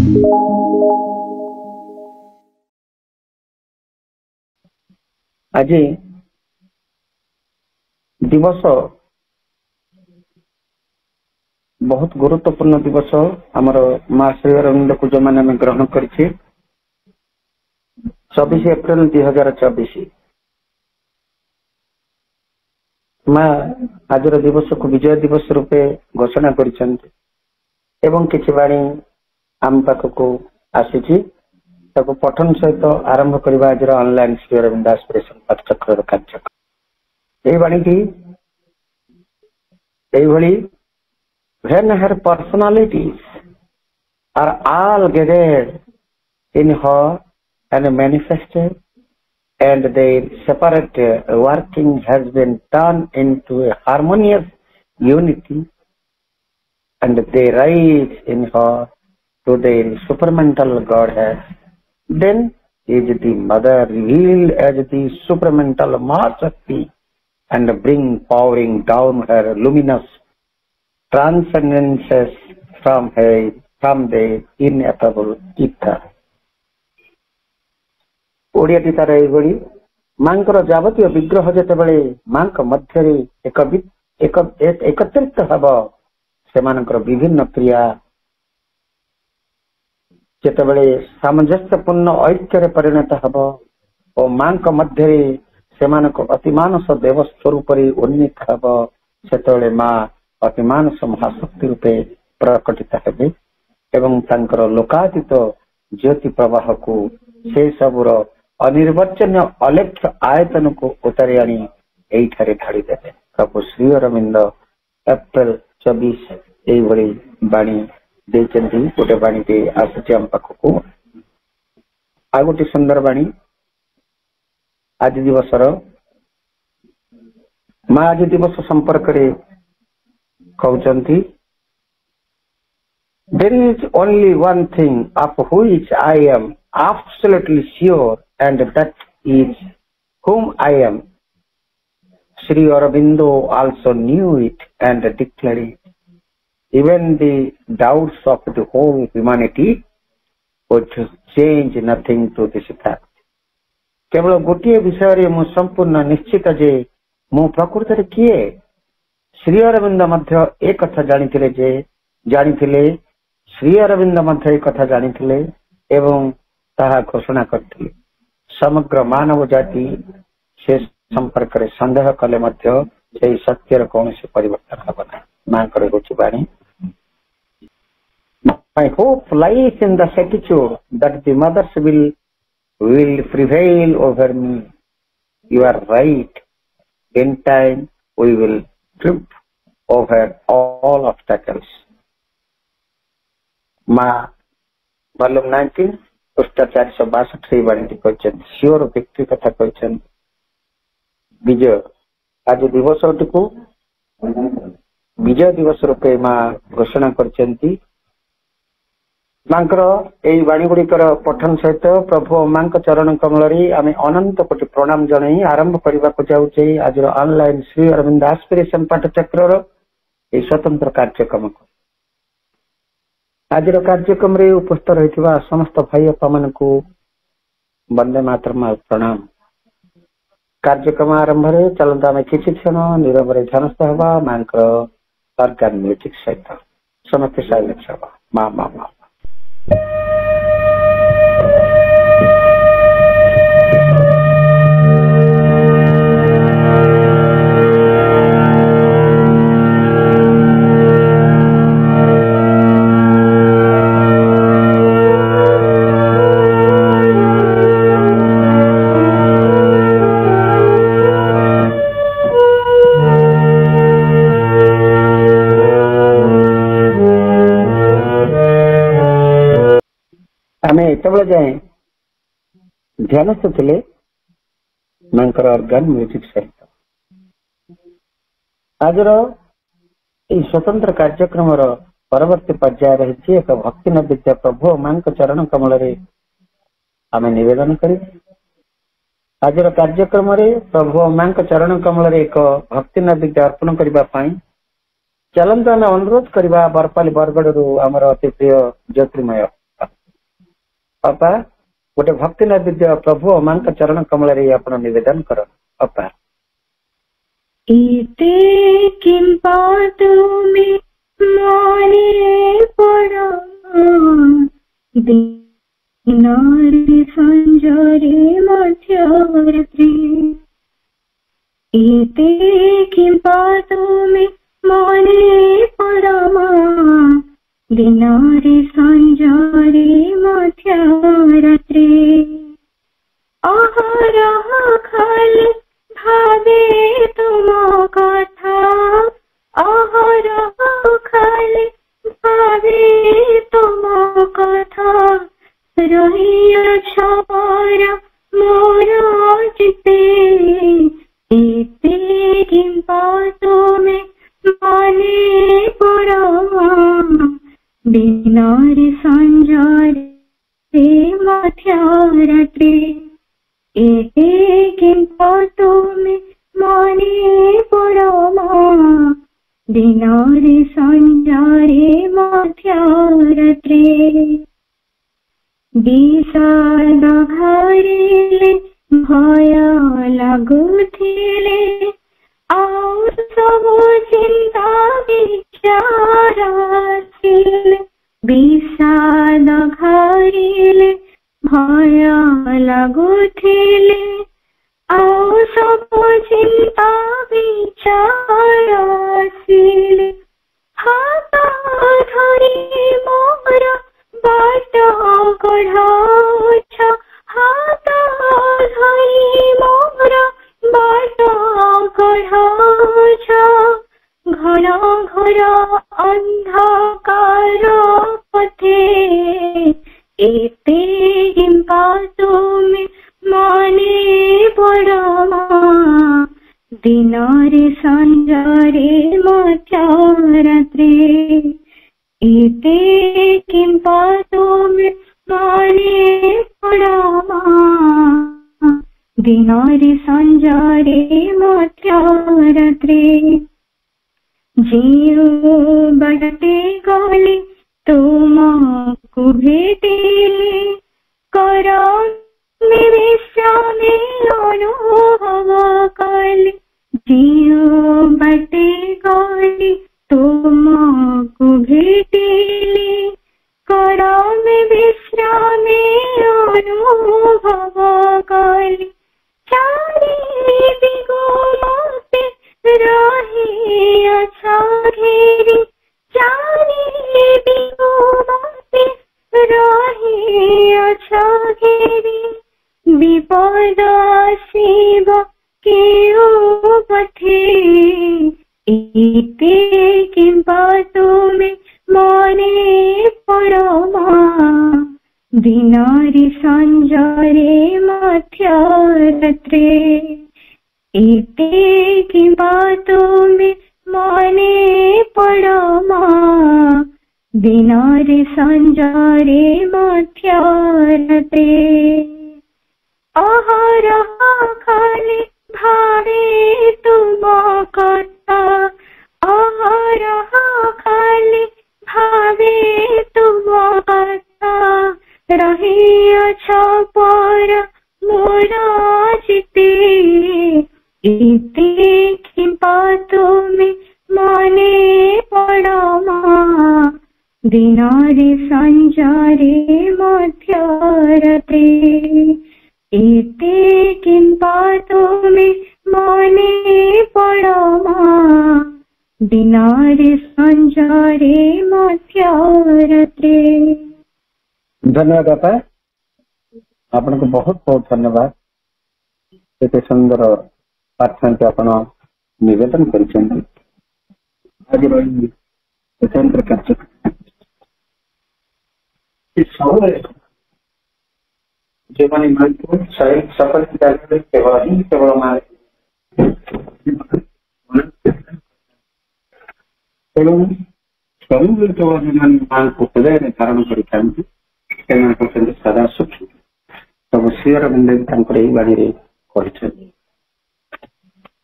आज दिवस बहुत गुरुत्वपूर्ण दिवस आमर माँ श्री अरविंद को जो मैंने ग्रहण कर 24 एप्रिल 2024 माँ आज दिवस को विजय दिवस रूपे घोषणा कर किसी बाणी आम पाखक आसी पठन सहित आरंभ करवा आज ऑनलाइन श्री अरविंद एस्पिरेशन पाठचक्र कार्यक्रम यही बाणी when her personalities are all gathered in her and manifested and their separate working has been turned into a harmonious unity and they rise in her to their supramental Godhead, then is the mother revealed as the supramental Mahashakti and bring powering down her luminous transcendences from the ineffable ether. ओडियाटी तार एभଳି मांकर जावतीय विग्रह जेतेबेले मांक मध्य एकत्रित hub सेमानकर विभिन्न क्रिया जेतेबेले सामंजस्यपूर्ण ऐक्य परिणत hub और मांक मध्य सेमानक अतिमानस देव स्वरूप उन्नीत हब सेतेबेले मां अतिमानस महाशक्ति रूपे प्रकटित हेबे एवं तांकर लोकातीत ज्योति प्रवाह को से सबुर अनिर्वचनीय अलेख्य आयतन को उतारी आनी एठारे ढाड़ी देते प्रभु श्री अरविंद एप्रिल 24 एभली बाणी देचंती गोटे बाणी दे आसुची आम पाखकु आ गोटे सुंदर बाणी आज दिवसर मां आज दिवस संपर्क रे कहउचंती there is only one thing of which I am absolutely sure and that is whom I am. Sri Aurobindo also knew it and declared it. Even the doubts of the whole humanity would change nothing to this fact. केवल गोटे विषय रे मु संपूर्ण निश्चित जे मु प्रकृति रे किए श्री अरविंद मध्य एक कथा जानिथिले श्री अरविंद मध्य एक कथा जानिथिले एवं ताहा घोषणा करथिले समग्र मानव जाति से संपर्क रे संदेह कले मध्य से सत्यर कौनसी परिवर्तन हब ना मां करे गोची बाणी My hope lies in the certitude that the mothers will prevail over me. You are right. In time we will trip over all obstacles. माँ वॉल्यूम 19 पृष्ठ 462 बाणी कहते श्योर विक्ट्री कथा कहते विजय आज दिवस को विजय दिवस रूपे माँ घोषणा करचंती मांकर एई बाणी गुड़िकर पठन सहित प्रभु मां चरण कमल आम अनंत कोटि प्रणाम जन आरंभ करने को जाऊे आज ऑनलाइन श्री अरविंद एस्पिरेशन पाठचक्र स्वतंत्र कार्यक्रम को आज कार्यक्रम रे उपस्थित रही समस्त भाई अपा मान को वंदे मातरम प्रणाम कार्यक्रम आरंभ रे चलता आम किसी क्षण नीरव ध्यानस्थ हवा मां ऑर्गन म्यूजिक सहित समस्त साइलेंस हवा माँ माँ माँ जाए ध्यान से थे मांकर ऑर्गन म्यूजिक सहित आज स्वतंत्र कार्यक्रम परवर्ती पर्याय रही एक भक्ति नैवेद्य प्रभु मां चरण कमल आम निवेदन कर आज कार्यक्रम प्रभु मां चरण कमल एक भक्ति नैवेद्य अर्पण करने चलते आम अनुरोध करवा बरपाली बरगढ़ आमर अति प्रिय ज्योतिर्मय अपा गोटे भक्ति नैवेद्य प्रभु अमान का चरण कमल रे आपण निवेदन कर अपा। इते किं पातु मे माने पड़ा दिनारि संजरे मध्यरात्रि। इते किं पातु मे माने पड़ा दिनारि संजरे मध्यरात्रि। अहरह खाली भावे तुम कथा अहरह खाली भावे तुम कथा रही छार मोर चिते। इते किं पातु मे माने पड़ा दिनारि संजरे मध्यरात्रि। इते किं पातु मे माने पड़ा दिनारि संजरे मध्यरात्रि। विषाद घरिले भय लागुथिले आउ सबु चिंता विचार आसिले। विषाद घरिले भय लागुथिले आउ सबु चिंता विचार आसिले। हाथ धरी मोर बाट कढ़ाछ हाथ धरी मोर बाट कढ़ाछ घर घर अंधकार पथे। इते किं पातु मे माने पड़ा दिनारि संजरे मध्यरात्रि। इते किं पातु मे माने पड़ा दिनारि संजरे मध्यरात्रि। जीव बढ़ते गली तुमको भेटिले कर विश्राम अनुभव कले। जीव बढ़ते गली तुमको भेटिले कर विश्राम अनुभव कले। चारि दिगों रही अच्छा घेरी चारि दिगों रही अच्छा घेरी। विपद शिव के पथे। इते किं पातु मे माने पड़ा दिनारि संजरे मध्यरात्रि। इते किं पातु मे माने पड़ा दिनारि संजरे मध्यरात्रि। अहरह खाली भावे तुम कथा अहरह खाली भावे तुम कथा रही छापर मोर चिते। इते किं पातु मे माने पड़ा दिनारि संजरे मध्यरात्रि। इते किं पातु मे माने पड़ा दिनारि संजरे मध्यरात्रि। धन्यवाद आपा आपण को बहुत बहुत धन्यवाद। एते सुंदर प्रार्थना के आपण निवेदन करिसेंती। आज रही स्वतंत्र कार्यक्रम इस सबरे जो माने महत्वपूर्ण सफल केवल मारे एवं सबुले केवल मान को हृदय धारण कर सदा सुखी सब श्रीअर बिंदे बाणी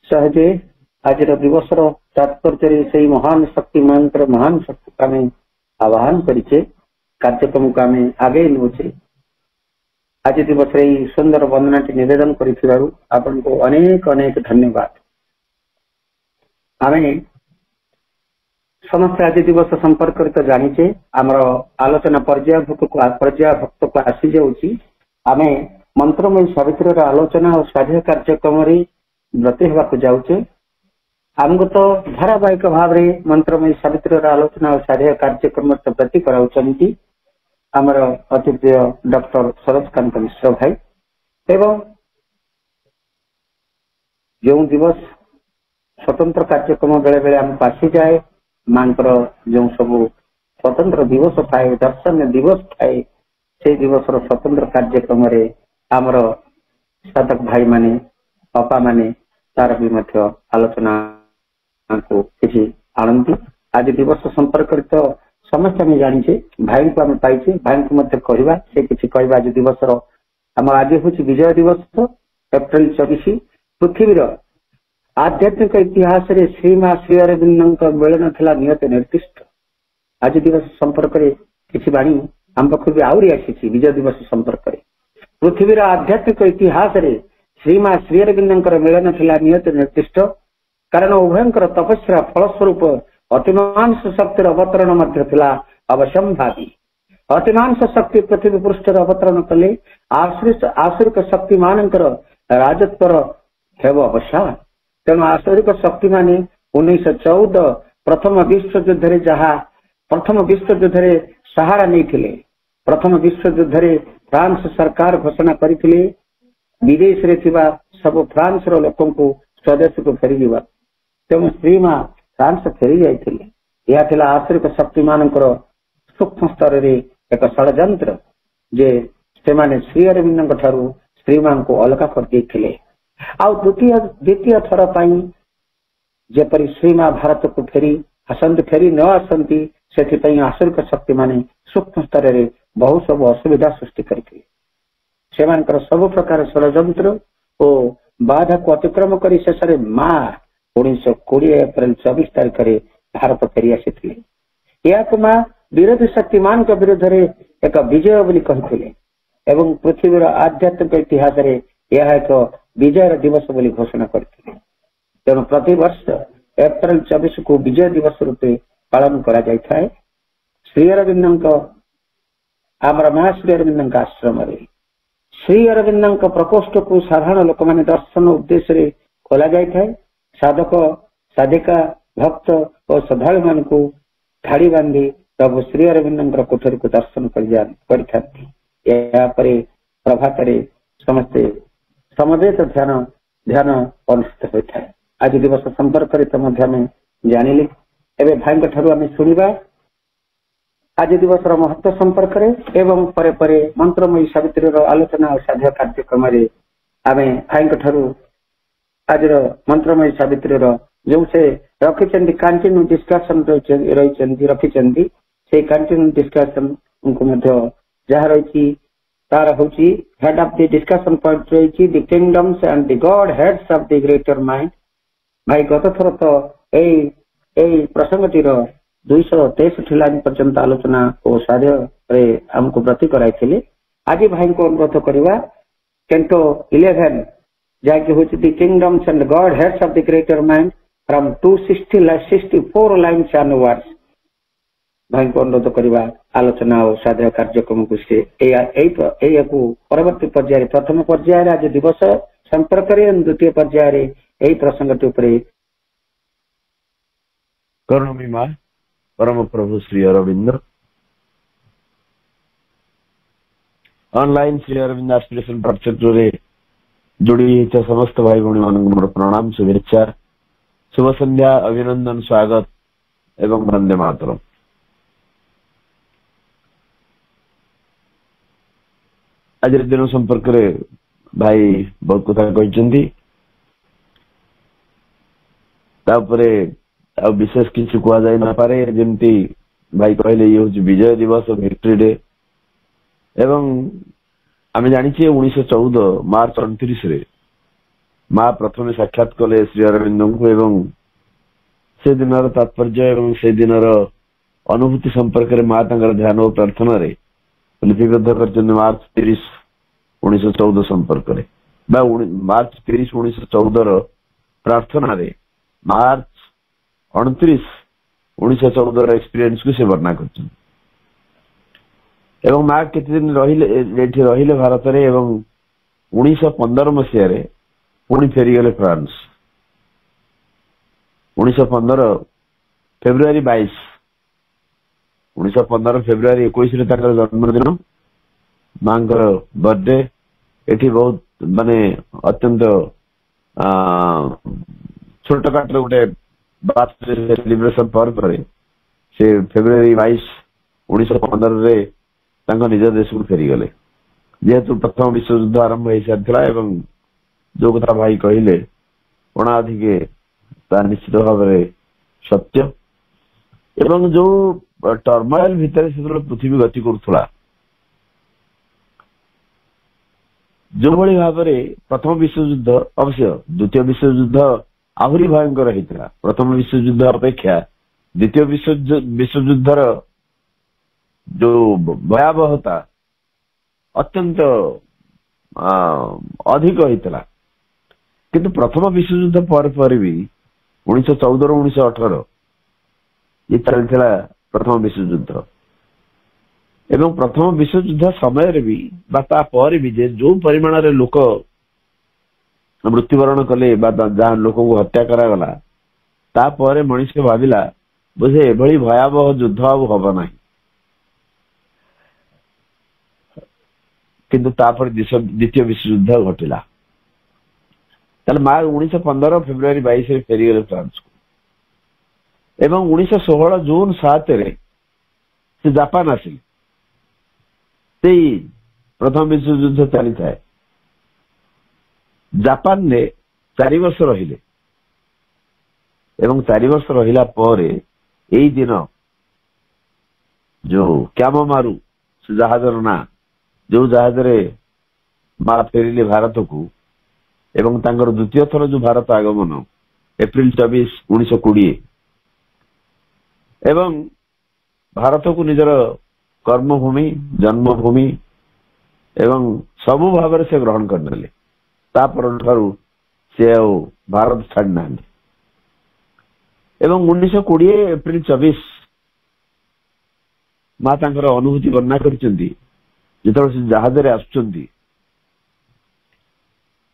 सहजे आज दिवस तात्पर्य से महान शक्ति मंत्र महान शक्ति आह्वान करें कार्यक्रम को आगे नौचे आज दिवस सुंदर वंदनाटी निवेदन करिथिबारु आपनको अनेक अनेक धन्यवाद। आमे समस्त आज दिवस संपर्क तो जानिचे आमर आलोचना पर्याय भक्त को आसी जाउची। आमे मंत्रमय सावित्री आलोचना और स्वाध्याय कार्यक्रम ब्रती होगा जाऊचे। आमको तो धारावाहिक भाव में मंत्रमय सावित्री आलोचना और स्वाध्याय कार्यक्रम ब्रती कराउचंती आमर अति प्रिय डॉक्टर शरदकांत मिश्र भाई। एवं जो दिवस स्वतंत्र कार्यक्रम बेले बेले आमको आसी जाए मानकर जो सब स्वतंत्र दिवस थाए दर्शन दिवस थाए से दिवस स्वतंत्र कार्यक्रम आमर साधक भाई माने बापा माने तार भी आलोचना को किसी आनंदी। आज दिवस संपर्क तो समस्त आम जानी भाई को आम पाइचे भाई को मत कहवा से किसी कहवा आज दिवस आम आज हूँ विजय दिवस एप्रिल 24 पृथ्वीर आध्यात्मिक इतिहास रे श्री माँ श्री अरविंद मिलन था नियत निर्दिष्ट। आज दिवस संपर्क किसी बाणी आम पाख भी आहरी आसी विजय दिवस संपर्क पृथ्वीर आध्यात्मिक इतिहास रे श्री माँ श्री अरविंद मिलन था नियत निर्दिष्ट। कारण उभयंकर तपस्या फलस्वरूप अतिमांस शक्तिर अवतरण अवश्यंभावी। अतिमांस शक्ति पृथ्वी पृष्ठ अवतरण कले आसुरिक शक्ति मानकर राजत्वर हेब अवसान। तेणु आसुरिक शक्ति माने 1914 प्रथम विश्व युद्ध जहा प्रथम विश्व युद्ध सहारा नहीं प्रथम विश्व युद्ध फ्रांस सरकार घोषणा करथिले विदेश रे थिबा सब फ्रांस रो लोकन को स्वदेश को फेरी जीवा। तेणु श्री माँ फ्रांस फेरी जाइथिले। यह थिला आसुरिक शक्ति मानकर सूक्ष्म स्तर रे एक षडयंत्र जे से माने श्री अरविंद ठारू श्री माँ को अलग कर देथिले। आ द्वितीय थर पाई जेपरी श्री माँ भारत को फेरी आसंती फेरी न आसंती से आसुरिक शक्ति माने सूक्ष्म स्तर रे बहुत सब असुविधा सृष्टि करथिले। सेमानकर सब प्रकार षडयंत्र और बाधा को अतिक्रम कर शेष माँ 1920 एप्रिल 24 तारीख में भारत फेरी आसी माँ विरोधी शक्ति मान विरुद्ध एक विजय बोली कहते एवं पृथ्वीर आध्यात्मिक इतिहास रे यह एक विजय दिवस बोली घोषणा करते। तेणु प्रति वर्ष एप्रिल 24 को विजय दिवस रूपे पालन करा जाय थाए। श्री अरविंद आमर माँ श्री अरविंद आश्रम श्री अरविंद प्रकोष्ठ को साधारण लोक माने दर्शन उद्देश्य रे खोला जाय थाए। साधक साधिका भक्त और श्रद्धालु मान को धाड़ी बांधी प्रभु श्री अरविंद कोठरी को दर्शन कर प्रभात समस्ते समवेत ध्यान ध्यान अनुष्ठित होता है। आज दिवस संपर्क जानिले एवं भाई ठारू आम शुणा आज दिवस महत्व संपर्क एवं परे परे मंत्रमयी सावित्री आलोचना और साध्य कार्यक्रम आम भाई ठारू आज मंत्रमयी सावित्री जो से रखी कंटिन्यू डिस्कसन रखी से कंटिन्यू डिस्कसन को जहाँ रही तार हूँ head of the discussion point रही the kingdoms and the godheads of the greater mind. भाई गत थर तो यही प्रसंगटी 263 लाइन पर्यंत आलोचना और साध्य आमको ब्रती कराई। आज भाई को अनुरोध करवा कैंटो 11 जहाँकि हूँ the kingdoms and God heads of the greater mind from 264 lines onwards भाई को अनुरोध करवा आलोचना और साध्य कार्यक्रम को परवर्ती पर्याय प्रथम पर्याय आज दिवस संपर्क द्वितीय पर्याय यही प्रसंगटी करुणी माँ परम प्रभु Shri Aurobindo online Shri Aurobindo aspiration project रे जोड़ी समस्त भाई भौणी मान मोर प्रणाम शुभेच्छा शुभ संध्या अभिनंदन स्वागत एवं वंदे मातरम। आज दिन संपर्क रे भाई बहुत कथा कहते विशेष किसी कह जाए न पारे जमती भाई कहले ये हूँ विजय दिवस विक्ट्री डे एवं आम जानी 1914 मार्च 29 रे माँ प्रथम साक्षात कले श्री अरविंद को एवं से दिन तात्पर्य एवं से दिन अनुभूति संपर्क में माँ ध्यान और प्रार्थना लिपिबद्ध कर मार्च 30 1914 संपर्क मार्च 30 1914 प्रार्थना रे मार्च 29 1914 एक्सपीरियंस को से वर्णना कर एवं माँ केते दिन रहिले भारत रे एवं 1915 मसीह रे पुणी फेरीगले फ्रांस 1915 फेब्रुआरी 22 1915 फेब्रुआरी 21 जन्मदिन माँ बर्थडे एठी बहुत माने अत्यंत छोट काट गोटे बात सेलिब्रेशन पर से फेब्रुआरी 22 1915 रे निज देश को फेरीगले जेहेतु प्रथम विश्व युद्ध आरंभ हो सारी एवं जो कथा भाई कहले अणाधिके निश्चित भाव सत्य एवं जो टर्मोइल भितर से पृथ्वी गति करुला जो भली भाव प्रथम विश्व युद्ध अवश्य द्वितीय विश्व युद्ध आहरी भयंकर होता प्रथम विश्व युद्ध अपेक्षा द्वितीय विश्व युद्धर जो भयावहता अत्यंत अधिक होता किंतु प्रथम विश्व युद्ध पर भी 1914 1918 ये चलता प्रथम विश्व युद्ध एवं प्रथम विश्व युद्ध समय भी भी जो परिमाण रे लोक मृत्युवरण कले जहाँ लोक को हत्या करागला तापर मनुष्य भाविला बोधे एभली भयावह युद्ध अब हम ना किंतु तापर द्वितीय विश्व युद्ध घटिला मार्च 1915 फेब्रुआरी 22 रे फेरीगले फ्रांस को एवं 1916 जून 7 रे से जापान आसिल से प्रथम विश्व युद्ध चली था जापान ने 4 वर्ष रहिले एवं 4 वर्ष रहिला पर एई दिन जो क्यामामारू से जहाजर ना जो जहाज रे माँ फेरिले भारत को एवं तांकर द्वितीय थर जो भारत आगमन एप्रिल 24 1920 एवं भारत को निजर कर्मभूमि जन्मभूमि एवं सबु भाव से ग्रहण करने से भारत छाड़ना एवं 1920 एप्रिल 24 माँ तांकर अनुभूति वर्णना करचंदी जिते से जहाज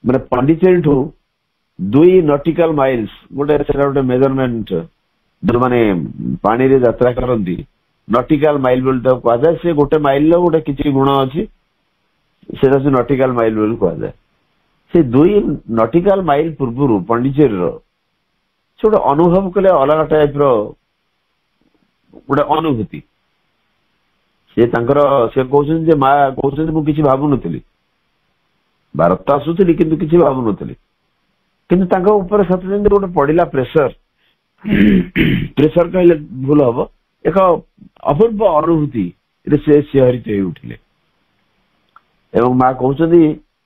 मैंने पांडिचेरी ठू 2 नॉटिकल माइल्स गोटे मेजरमेंट जो माने पानी रे यात्रा करती नॉटिकल माइल बोल कहुए से गोटे माइल गोटे किसी गुण अच्छी से नॉटिकल माइल बोल कहुए से 2 नॉटिकल माइल पूर्व पांडिचेरी से गोटे अनुभव कले अलग टाइप गोटे अनुभूति से कहते माँ कहते मुझे भावु नी भारत तो आसुली किंतु किसी भावु नी किंतु गोटे पड़ा प्रेसर प्रेसर कहले भूल हम एक अपूर्व अनुभूति से सिहरित हो उठिले एवं माँ कहते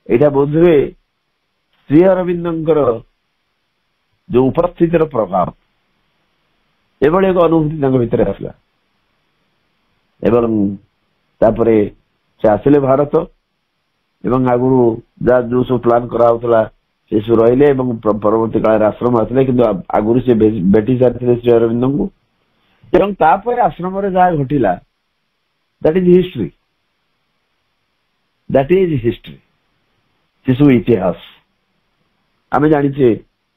यहाँ बोध हुए श्री अरविंदर जो उपस्थितिर प्रभाव एभली एक अनुभूति भितर आसला एवं तापरे से आसिले भारत एवं आगु जहाँ जो सब प्लान करा से सब रहिले परवर्ती काल आश्रम आसले कि आगुरी से भेटी सारी श्री अरविंद को एवं तापर आश्रम जहाँ घटिला दैट इज हिस्ट्री से सब इतिहास आम जाचे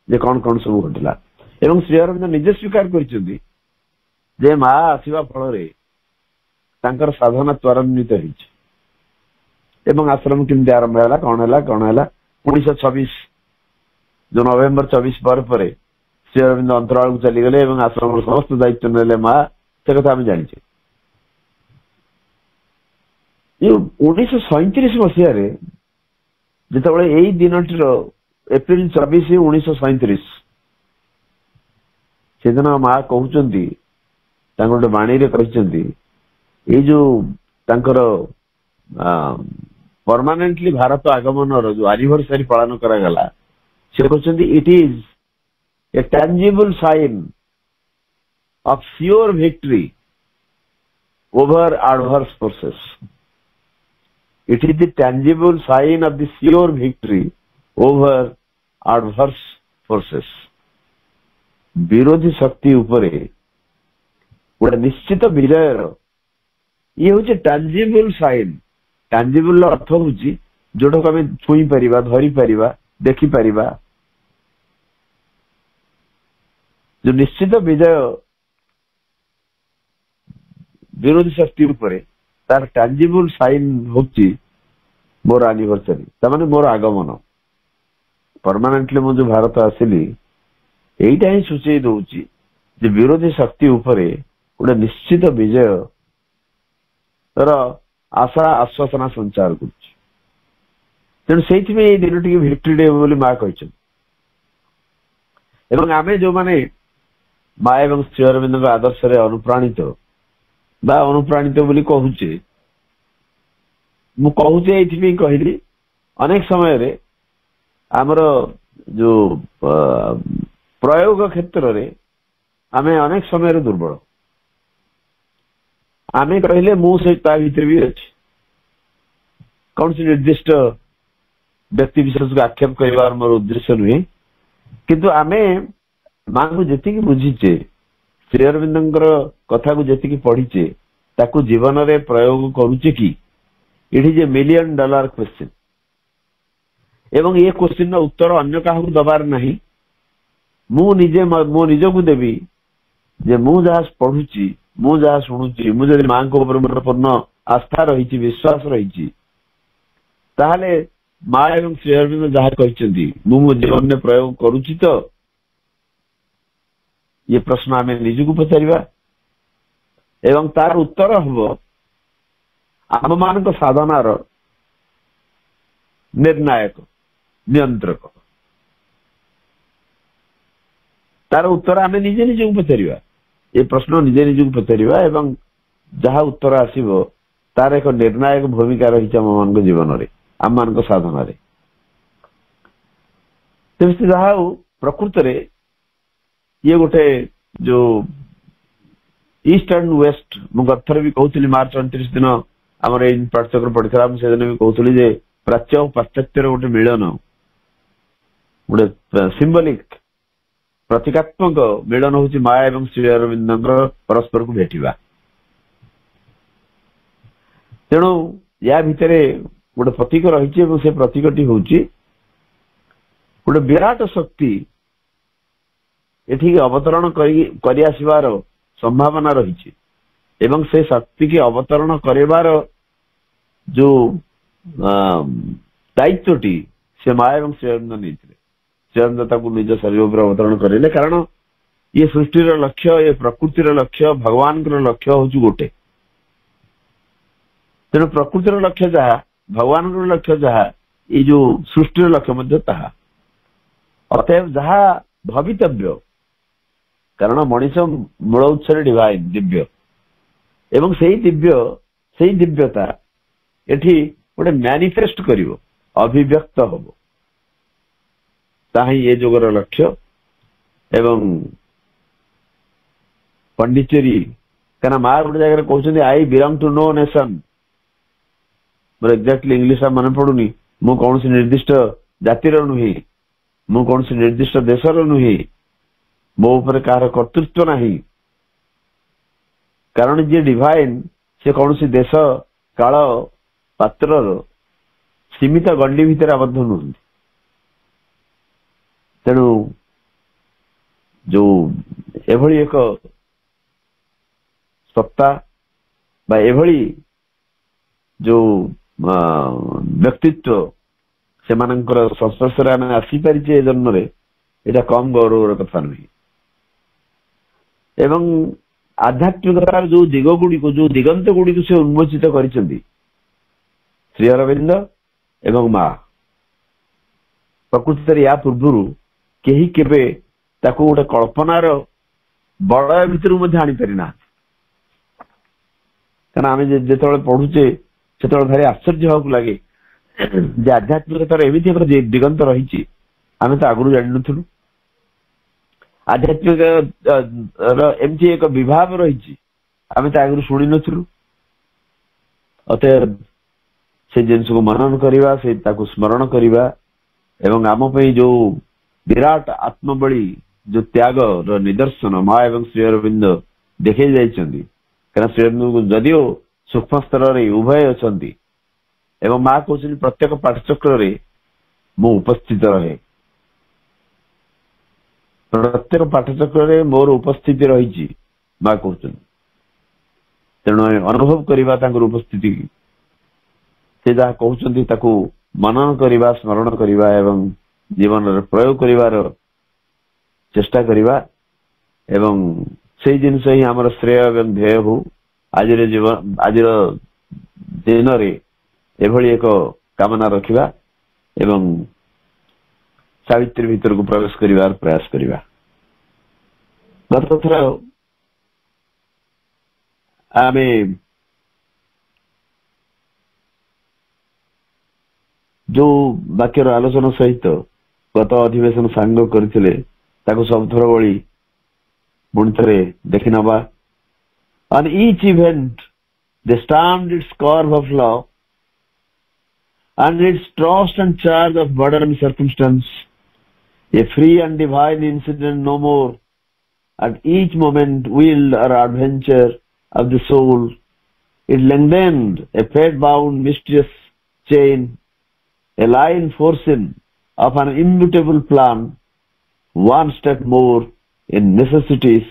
जे कौन कौन सब घटिला एवं श्री अरविंद निजे स्वीकार कर माँ आसवा फल तांकर साधना त्वरान्वित एवं आश्रम केमती आरंभ है कौन है 1926 जो नवेम्बर 24 पर श्री अरविंद अंतराल को चलीगले आश्रम समस्त दायित्व ने माँ से कथा आम जाचे 1937 मसीह जिते यही दिन एप्रिल 24 1937 से दिन माँ कहते गोटे बाणी कहते ये जो परमानेंटली भारत आगमन जो एनिवर्सरी पालन करागला से कहते it is a tangible sign of sure victory over adverse forces It is the tangible sign of the sure victory over adverse forces. विरोधी शक्ति उपरे गोटे निश्चित विजयर ये हूँ टांजिबल साइन। टांजिबल अर्थ हूँ जोटा को आम छुई पारिबा, धरी पारिबा, देखि पारिबा। जो निश्चित विजय विरोधी शक्ति उपरे तार टांजिबल साइन हूँ मोर एनिवर्सरी, तार मोर आगमन। परमानेंटली मुझे भारत आसिली यहीटा ही सूचई दौची जे विरोधी शक्ति उपरे गोटे निश्चित विजय तर आशा आश्वासना संचार कर। से दिन टी विक्ट्री डे बोली माँ कही। आम जो मैंने माँ एवं श्री अरविंद आदर्श अनुप्राणित बा अनुप्राणित बोली कहूचे, मु कहूचे ये कहली अनेक समय रे आमर जो प्रयोग क्षेत्र रे आमे अनेक समय दुर्बल। आमे कहले मु से भीतर भी अच्छी कौन सी निर्दिष्ट व्यक्ति विशेष को आक्षेप कर मोर उद्देश्य नुहे, किंतु आमे माँ को जी बुझीचे श्री अरविंद कथा को जी पढ़ीचे ताकू जीवन रे प्रयोग करुचे कि it is A $1 million question. एवं ये क्वेश्चन उत्तर अन्य क्या दबार नहीं, मु निजे मो निज को देवी जे मु जहाँ पढ़ुची, मु जहाँ शुणुची, मुझे माँ को ऊपर पूर्ण आस्था रही, विश्वास रही, ताहले माँ एवं श्री अरविंद जहाँ कहते मु मो जीवन में प्रयोग करुची। तो ये प्रश्न आम निज को पचारिबा एवं तार उत्तर हम आम मान साधनार निर्णायक नियंत्रक। तार उत्तर आम निजे निज को पचारिबा, ये प्रश्न निजे निज को पचारिबा एवं जहाँ उत्तर आसीबो तार एक निर्णायक भूमिका रही आम मान जीवन में, आम मान साधन। जहाँ प्रकृत रे ये गोटे जो ईस्ट एंड वेस्ट मु गथर भी कहूली मार्च 29 दिन आम पाठ्यक्रम पढ़ा से दिन भी कहूली जे प्राच्य और पाश्चात्य गोटे मिलन, गोटे सिंबलिक प्रतीकात्मक मिलन हूँ माँ एवं श्री अरविंद परस्पर को भेटा। तेणु या भितर गोटे प्रतीक रही, से प्रतीकटी हूँ गोटे विराट शक्ति एठी अवतरण करी आसिबार संभावना रही एवं से शक्ति की अवतरण करेबार जो दायित्वटी से माँ एवं श्री अरविंद नहीं थे। श्री अरविंद निज शरीर पर अवतरण करेले, कारण ये सृष्टिर लक्ष्य, ये प्रकृतिर लक्ष्य, भगवान लक्ष्य हूँ गोटे। तेणु प्रकृतिर लक्ष्य जहाँ, भगवान लक्ष्य जहाँ, ये जो सृष्टिर लक्ष्य मध्य ताहा। अतएव जहाँ भवितव्य, कारण मनीष मूल उत्स डिवाइन दिव्य एवं से दिव्यता एठी गोटे मैनिफेस्ट करिवो, अभिव्यक्त होबो, ताही ये जोगर लक्ष्य। एवं पंडिचेरी कहना माँ गोटे जगह कहते I belong to no nation, more exactly English मन पड़ुनी, मु कौन सी निर्दिष्ट जातिर नुहे, मु कौन सी निर्दिष्ट देशर नुहे, मो ऊपर कार कर्तृत्व नहीं। कारण जे डिवाइन से कौन सी देश काल पात्र सीमित गंडी भितर आबद्ध नुहति। तेणु जो एभली एक सत्ता बा एभली जो व्यक्तित्व से मानकर संस्पर्श आम आसीपारे जन्म रे, एटा कम गौरवर कथा नुहे। एवं आध्यात्मिकतार जो दिग गुड़ी को, जो दिगंत गुड़ी को से उन्मोचित करिसेंती श्री अरविंद एवं माँ। प्रकृति या पूर्व केही केबे ताको गोटे कल्पनार बलय भितर मध्य आनी पारिना। कारण आम जो पढ़ुचे से भारी आश्चर्य होगा लगे जे आध्यात्मिकतार एमती एक दिगंत रही, आम तो आगुरी जान नु। आध्यात्मिक एमती एक विभाव रही, आम तो आगुरी शुणी नु। अतएव से जिनस को मनन करवा से ताकू स्मरण करवा एवं आम पे जो विराट आत्मबली जो त्याग निदर्शन माँ एवं श्री अरविंद देखे जाइछन्ति कारण श्री अरविंद जदिओ सूक्ष्म स्तर रे उभय अछन्ति एवं माँ कहते प्रत्येक पाठचक्र रे मु उपस्थित रहे प्रत्येक पाठचक्र रे मोर उपस्थिति रही माँ कहते तेणु अनुभव करवा उपस्थिति से जहाँ कहते ताकू मनन करवा स्मरण करवा एवं जीवन रे प्रयोग करिवार चेष्टा करवा एवं से जिनस ही आमर श्रेय एवं ध्येय हो आज जीवन आज दिन रे एभली एक कामना रखिबा एवं सावित्री भीतर को प्रवेश करिवार प्रयास करवा। गत थर आमे जो वाक्यर आलोचना सहित गत अधिवेशन सांग करथिले ताको सब थर बळी पुणी थरे देखि नबा। On each event they stamped its curve of law and its trust and charge of burden and circumstance, a free and divine incident no more, at each moment will or adventure of the soul. It lengthened a fate-bound mysterious chain, a line foreseen of an immutable plan, one step more in necessity's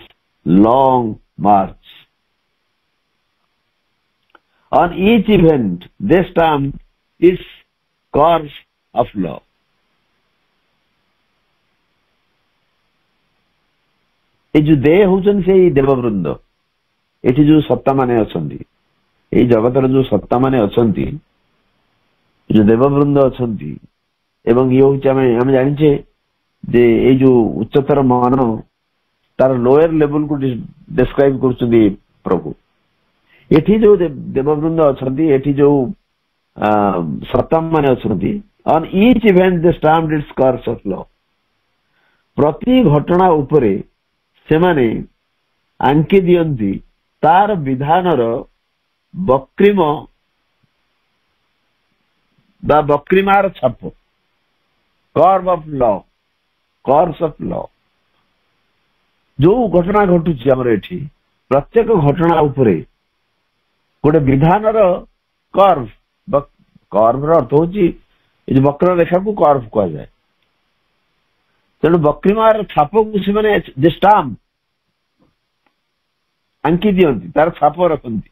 long march. On each event they stamped its course of law. ये जो देह होचन से देववृंद एठी जो सत्ता माने अछंती ए जगतर जो सत्ता माने अछंती जो देववृंद अछंती एवं ये होच हम जानि छे जे ए जो उच्चतर मान तार लोअर लेवल को डिस्क्राइब करछंती प्रभु। एठी जो देववृंद अछंती एठी जो सत्ता माने अछंती on each event they stamped its course of law. प्रति घटना उपरे से माने आंकी दियंती तार विधानर बक्रिम बा बक्रिमार छाप curve of law course of law. जो घटना घटुची हमर एठी प्रत्येक घटना उपरे गोटे विधानर कर्व कर्व अर्थ होची वक्र रेखा को कर्व कहा जाए। तेणु बक्रिमार छाप को से स्टाम्प आंकी दियंती तार छाप रखती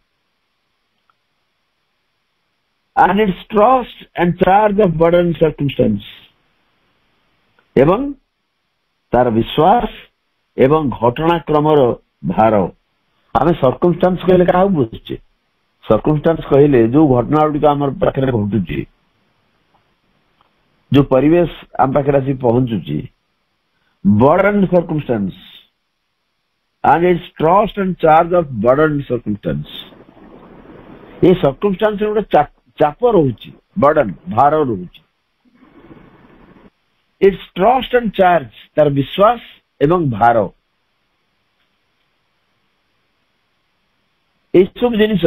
and its trust and charge of burden circumstance एवं तार विश्वास एवं घटनाक्रमर भार। आम सर्कमस्टांस कहले क्या बुझे सर्कमस्टांस कहले जो घटना गुड़िक आम पाखे घटुची जो परिवेश आम पाखे आसी पहुंचुची burden circumstance and its trust and charge of burden circumstance। ये circumstance गोटे चाप रोची burden भार रोची its trust and charge तार विश्वास एवं भार ये सब जिनिस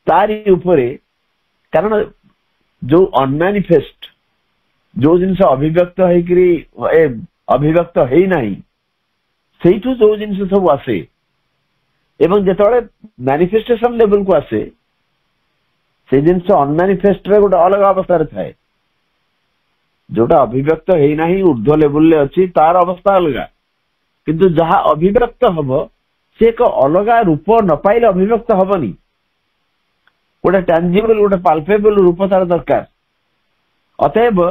तारी उपरे कारण जो अनमैनिफेस्ट जो जिनिस अभिव्यक्त अभिव्यक्त है नहीं से जो जिनिस सब आसे एवं जेतबेले मैनिफेस्टेशन लेवल को आसे से जिनिस अनमैनिफेस्ट रे गोटे अलग अवस्था रे थाए जोटा अभिव्यक्त है नहीं ऊर्ध्व लेवल ले अच्छी तार अवस्था अलग किंतु जहाँ अभिव्यक्त हम से एक अलग रूप न पाइले अभिव्यक्त हबनी गोटे टैंजिबल गोटे पाल्पेबल रूप तार दरकार। अतएव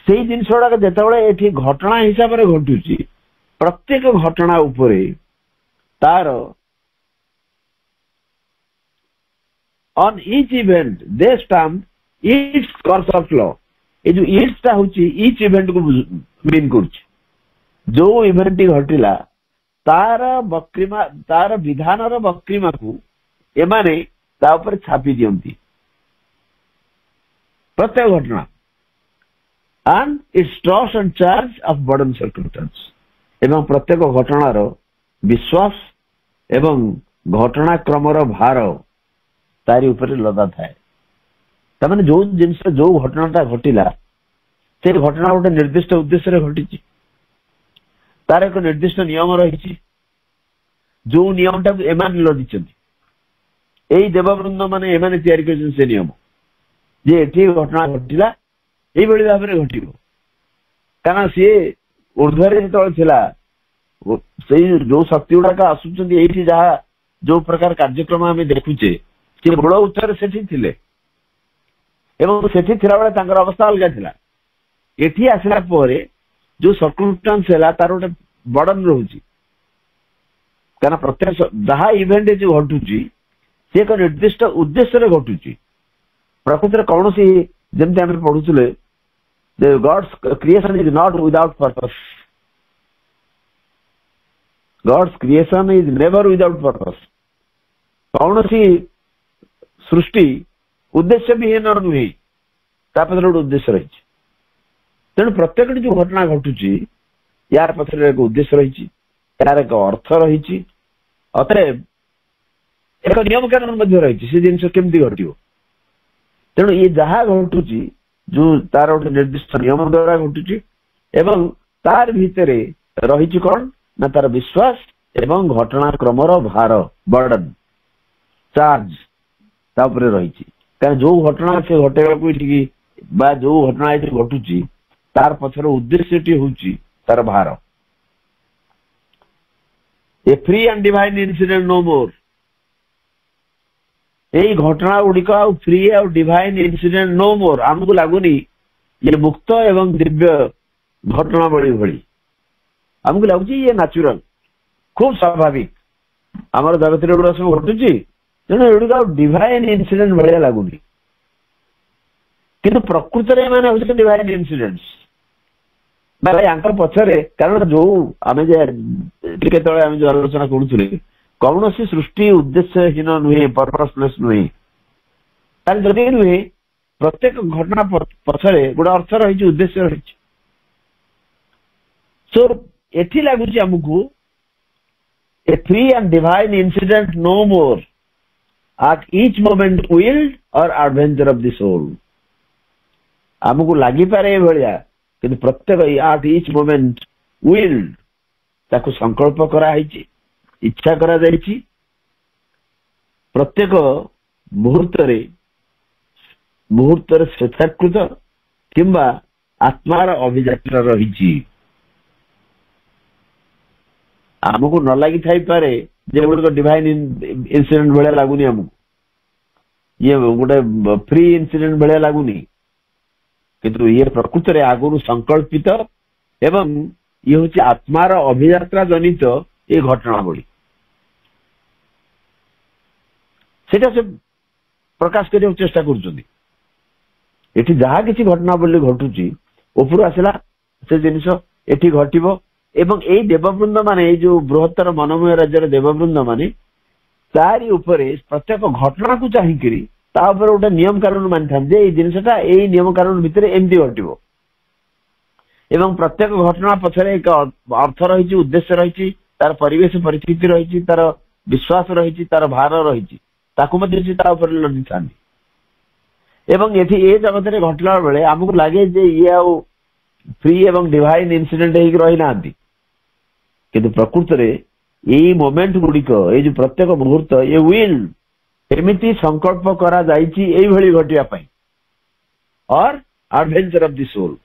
से जिनस गुड़ाक जितेबाला ये घटना हिसाब से घटुची प्रत्येक घटना उपरे तार on each event they stamp it's course of law. ये जो इट्स टा होची ईच इवेंट को मीन करछि जो इवेंट घटिला तार बक्रिमा तार विधानर बक्रिमा को एमाने ता ऊपर छापी दियंती प्रत्येक घटना and its trust and charge of burden circumstance एवं प्रत्येक घटनार विश्वास एवं घटनाक्रमर भार तारी ऊपर लदा थाए। तार जो जिनस जो घटनाटा घटिला से घटना गोटे निर्दिष्ट उद्देश्य घटी तार एक निर्दिष्ट नियम रही जो नियम टाक एम लदी यही देववृंद माने एमाने तैयारी कर से नियम जे एठी घटना घटिला यही भाव में घट कारण सी ऊर्ध्वे जो जो शक्ति गुड़ाक आसुच्च जहाँ जो प्रकार कार्यक्रम आम देखुचे सी मूल उत्तर से अवस्था अलग थिला एठी आसला जो सर्कमस्टांस है तार गोटे बर्डन रोची कारण प्रत्येक जहाँ इवेंट जो घटुची सी एक निर्दिष्ट उद्देश्य घटुची प्रकृति कौन सी जमती आम पढ़ुले god's creation is not without purpose god's creation is never without purpose कौन सी सृष्टि उद्देश्य विहीन नुहे तापर गोटे उद्देश्य रही तेणु प्रत्येक जो घटना घटुची यार पछर एक उद्देश्य रही यार एक अर्थ रही अतएव एक नियम कानून रही से जिन केमती घटो तेणु ये जहाँ घटुची जो तार गोटे निर्दिष्ट नियम द्वारा घटुची एवं तार भितर रही कौन ना तार विश्वास एवं घटनाक्रमर भार बर्डन चार्ज तापर रही कारण जो घटना से घटेगा जो घटना ये घटुची तार पछर उद्देश्य हूँ तार भार a free and divine incident no more यही घटना गुड़िक फ्री और डिवाइन इनसीडेंट नो मोर आमको लगुनि ये मुक्त एवं दिव्य घटना बड़ी भली आमको लगुच ये नेचुरल खूब स्वाभाविक आमर जगत गुड़ा सब घटुची तेणु एगुड़ा डिवाइन इनसीडेंट भाया लगुनि किंतु प्रकृत में डिवाइन इनसीडेंट्स पछरे कारण जो आम जो आलोचना करुले कौन सी सृष्टि उद्देश्यहीन नुहे पर्पसलेस नुहे जदि नुहे प्रत्येक घटना पछरे गोटे अर्थ रही उद्देश्य रही सो एठी लगुच आमको a free and divine incident no more at each moment willed और एडवेंचर ऑफ द सोल आमको लगी पारे भाया कि प्रत्येक एट ईच मोमेंट विल्ड ताको संकल्प कराई इच्छा करा जायछि प्रत्येक मुहूर्त स्वेच्छाकृत किंबा आत्मार अभियात्रा रही आमको न लगी थाई पारे जे गोटे डिवाइन इनसीडेंट भाया लगुनि आमको ये गोटे फ्री इनसीडेंट भाया लगुनि किंतु ये प्रकृत में आगुरी संकल्पित एवं ये हूँ आत्मार अभियात्रा जनित ये घटनावली सेटा से प्रकाश करने चेष्टा कर जहाँ किसी घटनावली घटुची ऊपर आसला से जिनस एटी घटव एवं यही देववृंद माने जो बृहत्तर मनोमय राज्यर देववृंद माने तारी उपरे प्रत्येक घटना को चाहिए गोटे नियम कानून मानि था जिनसा यही नियम कानून भितर एमती घटव एवं प्रत्येक घटना पछरे एक अर्थ रही उद्देश्य रही तार परिवेश परिस्थिति रही तार विश्वास रही तार भार रही लदी था एवं ये जगत में घटला बेले आमको लगे ये आ फ्री एवं डिवाइन इनसीडेंट रही ना किंतु प्रकृत में यही मोमेंट गुड़िक ये जो प्रत्येक मुहूर्त ये विल एमती संकल्प करा जाइए घटिया और एडवेंचर ऑफ द सोल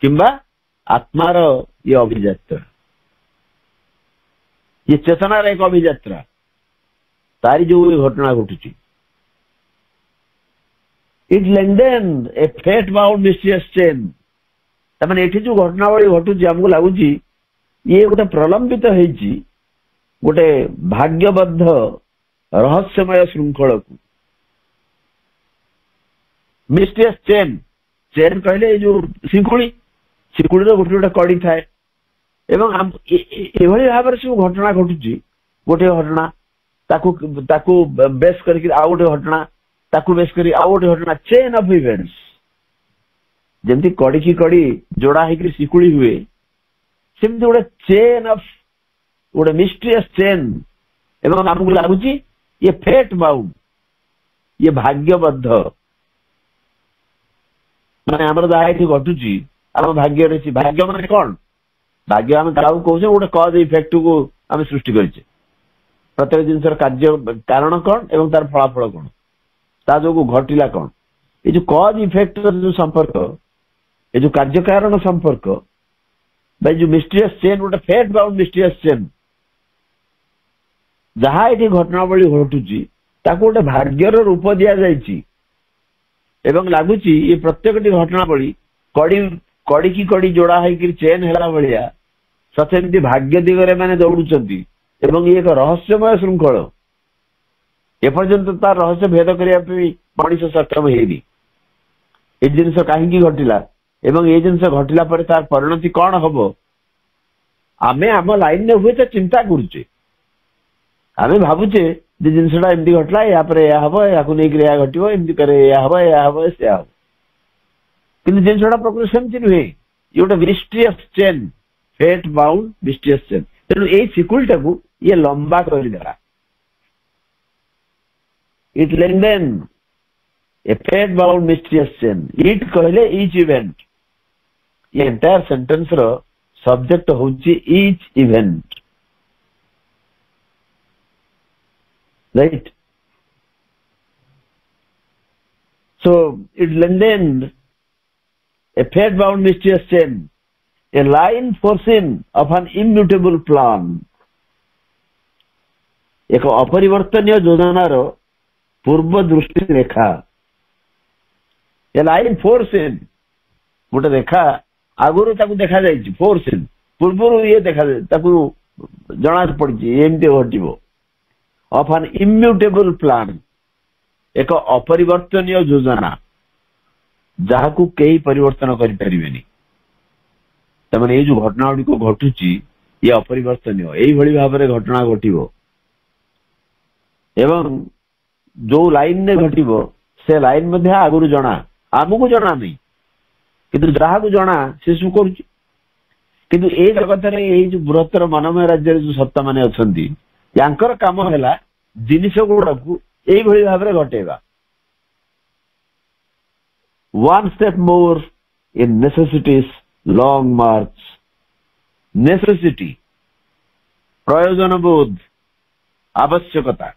किंबा आत्मार ये अभियात्रा ये चेतनार एक अभियात्रा तारी जो घटना घटुची it laden a fate bound mysterious chain तमाने एठी जो घटनावली घटुची हमको लगुच ये गोटे प्रलंबित होइची गोटे भाग्यबद्ध रहस्यमय श्रृंखल को मिस्टीरियस चेन चेन कहले जो शिकुड़ी शिकुड़ी गोटे गोटे कड़ी थाए एवं एभली भाव सब घटना घटुची गोटे घटना ताकू बेस करके आउ गोटे घटना ताकू बेस करी आउ गोटे घटना चेन ऑफ इवेंट्स जमती कड़ी की कड़ी जोड़ा होकर शिकुड़ी हुए सेमती गोटे चेन ऑफ गोटे मिस्टीरियस चेन एवं आमको लगुच ये फेट बाउंड ये भाग्यबद्ध ମାନେ ଆମର ଯାହା ଏଠି ଘଟୁଛି ଆମ ଭାଗ୍ୟରେ ଅଛି। ଭାଗ୍ୟ ମାନେ କଣ? ଭାଗ୍ୟ ଆମେ କାହାକୁ କହୁଛେ ଗୋଟେ କଜ୍ ଇଫେକ୍ଟକୁ ଆମେ ସୃଷ୍ଟି କରିଛେ। ପ୍ରତ୍ୟେକ ଜିନିଷର କାରଣ କଣ ଏବଂ ତାର ଫଳାଫଳ କଣ, ତା ଯୋଗୁ ଘଟିଲା କଣ। ଏ ଯୋଉ କଜ୍ ଇଫେକ୍ଟର ଯୋଉ ସମ୍ପର୍କ, ଏ ଯୋଉ କାର୍ଯ୍ୟ କାରଣ ସମ୍ପର୍କ ବା ଯୋଉ ମିଷ୍ଟ୍ରିୟସ୍ ଚେନ୍, ଗୋଟେ ଫେଟ୍ ବାଉଣ୍ଡ ମିଷ୍ଟ୍ରିୟସ୍ ଚେନ୍, ଯାହା ଏଠି ଘଟଣାବଳୀ ଘଟୁଛି ତାକୁ ଗୋଟେ ଭାଗ୍ୟର ରୂପ ଦିଆଯାଇଛି ଏବଂ ଲାଗୁଛି ଏ ପ୍ରତ୍ୟେକଟି ଘଟଣାବଳୀ କଡିକି କଡି ଯୋଡା ହେଇକି ଚେନ୍ ହେଲା ଭଳିଆ ସତେ ଏମିତି ଭାଗ୍ୟ ଦିଗରେ ମାନେ ଦୌଡୁଛନ୍ତି ଏବଂ ଇଏ ଏକ ରହସ୍ୟମୟ ଶୃଙ୍ଖଳ। ଏପର୍ଯ୍ୟନ୍ତ ତାର ରହସ୍ୟ ଭେଦ କରିବା ପାଇଁ ମଣିଷ ସକ୍ଷମ ହେଇନି। ଏ ଜିନିଷ କାହିଁକି ଘଟିଲା ଏବଂ ଏ ଜିନିଷ ଘଟିଲା ପରେ ତାର ପରିଣତି କଣ ହବ, ଆମେ ଆମ ଲାଇନରେ ହୁଏତ ଚିନ୍ତା କରୁଛେ। ଆମେ ଭାବୁଛେ ଯେ ଜିନିଷଟା ଏମିତି ଘଟିଲା, ୟାପରେ ଏହା ହବ, ଏହାକୁ ନେଇକରି ଏହା ଘଟିବ, ଏମିତି କରେ ଏହା ହବ, ଏହା ହବ, ସେୟା ହବ। କିନ୍ତୁ ଜିନିଷଟା ପ୍ରକୃତି ସେମିତି ନୁହେଁ। ଇଏ ଗୋଟେ ମିଷ୍ଟ୍ରିୟସ୍ ଚେନ୍, ଫେଟ୍ ବାଉଣ୍ଡ ମିଷ୍ଟ୍ରିୟସ୍ ଚେନ୍। ତେଣୁ ଏଇ ସିକ୍ୟୁରିଟାକୁ ଇଏ ଲମ୍ବା କରିଦେଲା। ଇଟ୍ ଲେନ୍ଦେନ୍ ଏ ଫେଟ୍ ବାଉଣ୍ଡ ମିଷ୍ଟ୍ରିୟସ୍ ଚେନ୍। ଇଟ୍ କହିଲେ ଇଚ୍ ଇଭେଣ୍ଟ। ଏ ଏଣ୍ଟାୟାର ସେଣ୍ଟେନ୍ସ ର ସବଜେକ୍ଟ ହଉଛି each event, right? So it lengthened a fate bound mysterious chain, a line foreseen of an immutable plan. एक अपरिवर्तनीय योजनार पूर्व दृष्टि रेखा, ए लाइन फोरसीन, गोटे रेखा आगुरी ताकू देखा जाइछि। फोरसीन पूर्व ये देखा ताकू जना पड़ी एमती घटिबो। ऑफ एन इम्यूटेबल प्लान, एक अपरिवर्तनीय योजना जहां कई परिवर्तन करें। तमाने ये जो घटना गुड़ी घटुची ये अपरिवर्तनीय, यही भाव में घटना घटो एवं जो लाइन ने घटो से लाइन मध्य आगुरी जना, आमको जना नहीं किंतु जहां जना से सब कर। किंतु ए जगत में जो बृहत्तर मनमय राज्य जो सत्ता माने अछंती यांकर काम है जिनिस गुड़ा को यही भाव में घटेगा। वन स्टेप मोर इन नेसेसिटीज लॉन्ग मार्च। नेसेसिटी प्रयोजन बोध, आवश्यकता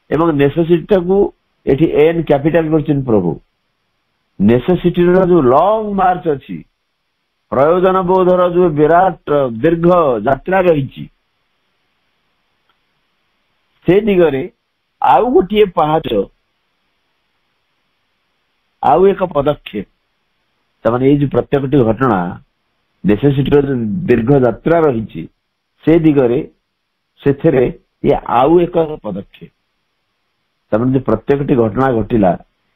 एवं नेसेसिटी को एठी एन कैपिटल करछन प्रभु। नेसेसिटी रो जो लॉन्ग मार्च अछि, प्रयोजन बोधर जो विराट दीर्घ यात्रा रही से दिगरे आउ गोटे पहाच, आउ एक पदक्षेप। तमाने ये जो प्रत्येकटी घटना नेसेसिटी दीर्घ यात्रा रही से दिगरे से ये आउ एक पदक्षेप। तमाने जो प्रत्येकटी घटना घटिला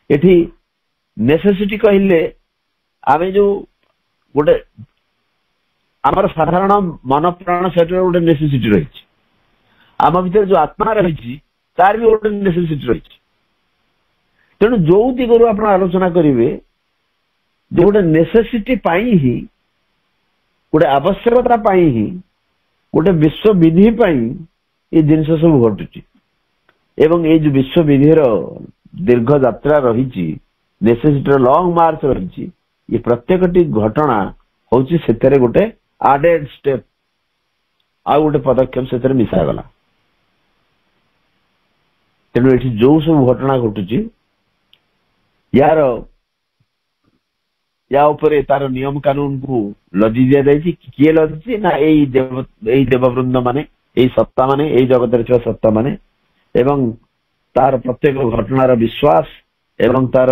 एठी नेसेसिटी कहले आमे जो गोटे आमर साधारण मन प्राण शरीर गोटे नेसेसिटी रही, आम भीतर जो आत्मा रही तार भी गोटे नेसेसिटी रही। तेणु जो दिगरु आप आलोचना करेंगे जो गोटे नेसेसिटी ही गोटे आवश्यकता ही गोटे विश्व विधि ये जिनस सब घटुची एवं ये जो विश्व विधिर दीर्घ यात्रा रही, नेसेसिटी लॉन्ग मार्च रही, ये प्रत्येकटी घटना हूँ से गोटे आडेड स्टेप, आ गोटे पदक्षेप से मिसागला। तेणु ये जो सब घटना घटुची यार या उपरे तार नियम कानून को लदी दिया जाइए। किए लदी ना यही देववृंद माने, यही सत्ता माने, यही जगत सत्ता माने एवं तार प्रत्येक घटनार विश्वास एवं तार